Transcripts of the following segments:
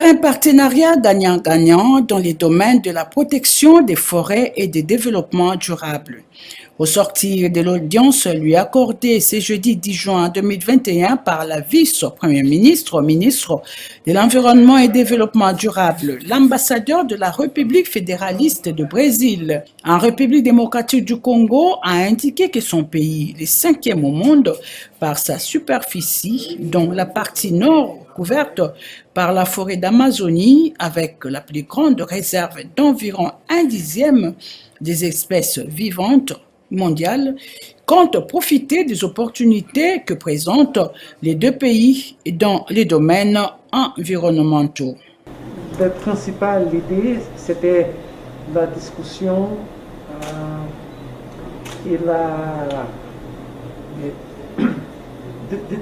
Un partenariat gagnant-gagnant dans les domaines de la protection des forêts et du développement durable. Au sortir de l'audience lui accordée ce jeudi 10 juin 2021 par la vice-premier ministre, ministre de l'Environnement et Développement durable, l'ambassadeur de la République fédéraliste du Brésil en République démocratique du Congo a indiqué que son pays, le cinquième au monde par sa superficie, dont la partie nord couverte par la forêt d'Amazonie, avec la plus grande réserve d'environ un dixième des espèces vivantes mondiales, compte profiter des opportunités que présentent les deux pays dans les domaines environnementaux. La principale idée, c'était la discussion et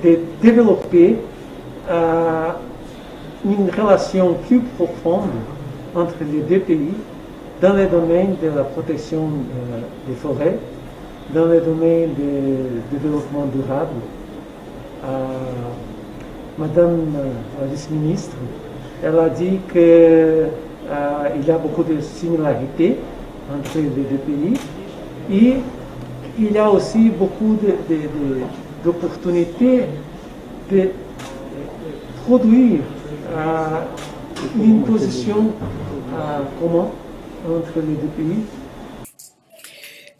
de développer une relation plus profonde entre les deux pays dans le domaine de la protection des forêts, dans le domaine du développement durable. Madame la vice-ministre, elle a dit qu'il y a beaucoup de similarités entre les deux pays et il y a aussi beaucoup d'opportunités de produire une position commune entre les deux pays.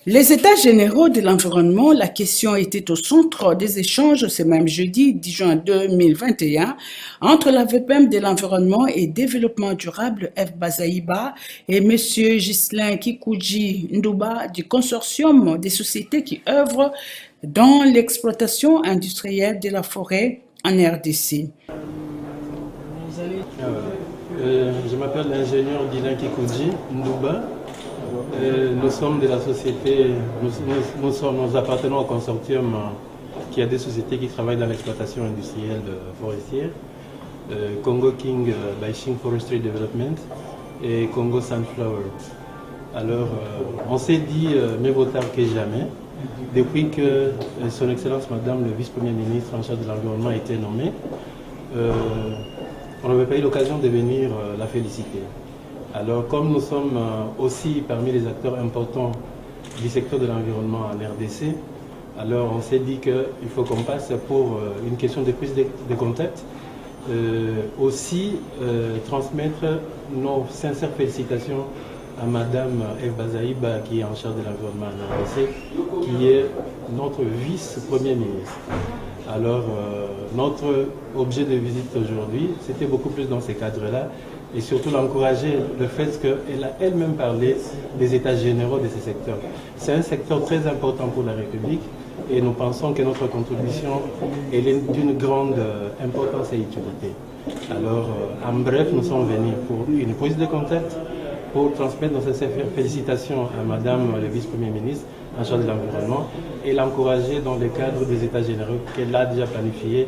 Les États généraux de l'environnement, la question était au centre des échanges ce même jeudi 10 juin 2021 entre la VPM de l'environnement et développement durable F. Bazaïba et M. Ghislain Kikuji Ndouba du consortium des sociétés qui œuvrent dans l'exploitation industrielle de la forêt en RDC. Je m'appelle l'ingénieur Ghislain Kikuji Ndouba. Nous sommes de la société, nous appartenons au consortium qui a des sociétés qui travaillent dans l'exploitation industrielle forestière, Congo King Baishing Forestry Development et Congo Sunflower. Alors, on s'est dit, mieux vaut tard que jamais, depuis que Son Excellence Madame le Vice-Premier ministre en charge de l'environnement a été nommé, on n'avait pas eu l'occasion de venir la féliciter. Alors, comme nous sommes aussi parmi les acteurs importants du secteur de l'environnement en RDC, alors on s'est dit qu'il faut qu'on passe pour une question de prise de contact, aussi transmettre nos sincères félicitations à Madame F. Bazaïba qui est en charge de l'environnement en RDC, qui est notre vice-premier ministre. Alors, notre objet de visite aujourd'hui, c'était beaucoup plus dans ces cadres-là, et surtout l'encourager le fait qu'elle a elle-même parlé des états généraux de ce secteur. C'est un secteur très important pour la République et nous pensons que notre contribution est d'une grande importance et utilité. Alors, en bref, nous sommes venus pour une prise de contact, pour transmettre nos félicitations à Madame le Vice-Premier ministre en charge de l'environnement et l'encourager dans le cadre des états généraux qu'elle a déjà planifiés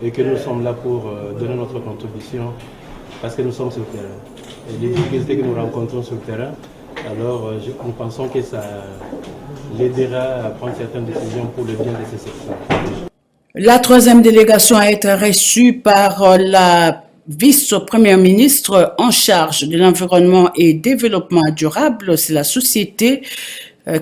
et que nous sommes là pour donner notre contribution parce que nous sommes sur le terrain. Et les difficultés que nous rencontrons sur le terrain, alors nous pensons que ça l'aidera à prendre certaines décisions pour le bien de ces secteurs. La troisième délégation a été reçue par la vice-première ministre en charge de l'environnement et développement durable. C'est la société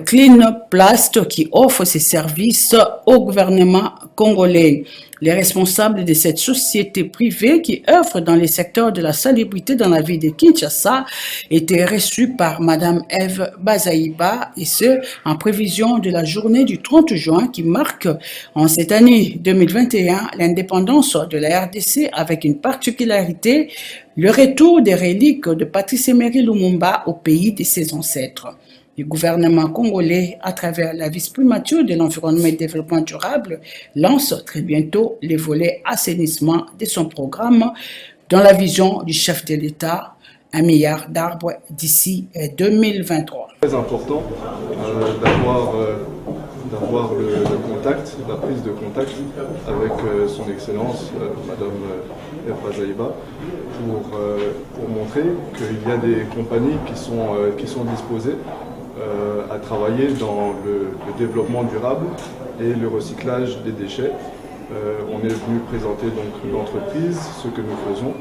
Clean Plast qui offre ses services au gouvernement congolais. Les responsables de cette société privée qui œuvre dans les secteurs de la salubrité dans la ville de Kinshasa étaient reçus par Madame Eve Bazaïba et ce, en prévision de la journée du 30 juin qui marque en cette année 2021 l'indépendance de la RDC avec une particularité, le retour des reliques de Patrice Emery Lumumba au pays de ses ancêtres. Le gouvernement congolais, à travers la vice-primature de l'environnement et du développement durable, lance très bientôt les volets assainissement de son programme dans la vision du chef de l'État, 1 milliard d'arbres d'ici 2023. C'est très important d'avoir le contact, la prise de contact avec son Excellence, Madame Bazaïba, pour montrer qu'il y a des compagnies qui sont disposées à travailler dans le développement durable et le recyclage des déchets. On est venu présenter donc l'entreprise, ce que nous faisons,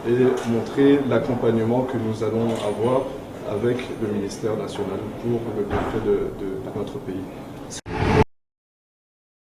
et montrer l'accompagnement que nous allons avoir avec le ministère national pour le bienfait de notre pays.